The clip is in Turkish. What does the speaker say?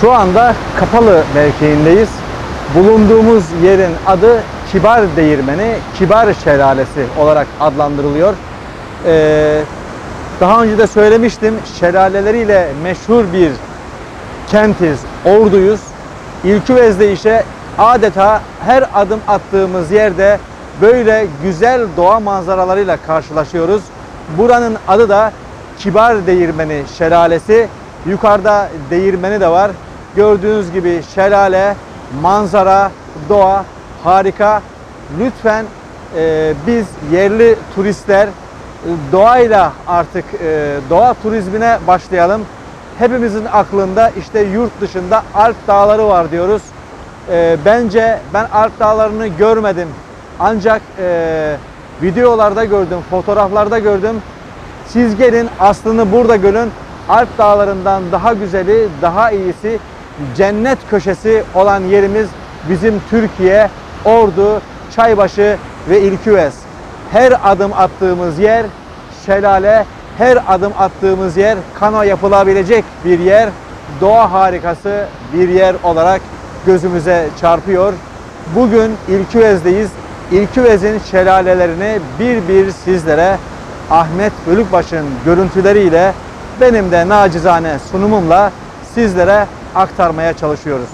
Şu anda Kapalı mevkiindeyiz. Bulunduğumuz yerin adı Kibar Değirmeni, Kibar Şelalesi olarak adlandırılıyor. Daha önce de söylemiştim, şelaleleriyle meşhur bir kentiz, Ordu'yuz. İlküvez'de ise adeta her adım attığımız yerde böyle güzel doğa manzaralarıyla karşılaşıyoruz. Buranın adı da Kibar Değirmeni Şelalesi. Yukarıda değirmeni de var. Gördüğünüz gibi şelale, manzara, doğa harika. Lütfen biz yerli turistler doğayla artık doğa turizmine başlayalım. Hepimizin aklında işte yurt dışında Alp Dağları var diyoruz. Bence ben Alp Dağları'nı görmedim. Ancak videolarda gördüm, fotoğraflarda gördüm. Siz gelin aslını burada görün. Alp Dağları'ndan daha güzeli, daha iyisi, cennet köşesi olan yerimiz bizim Türkiye, Ordu, Çaybaşı ve İlküvez. Her adım attığımız yer şelale, her adım attığımız yer kano yapılabilecek bir yer, doğa harikası bir yer olarak gözümüze çarpıyor. Bugün İlküvez'deyiz. İlküvez'in şelalelerini bir bir sizlere Ahmet Bölükbaş'ın görüntüleriyle benim de nacizane sunumumla sizlere aktarmaya çalışıyoruz.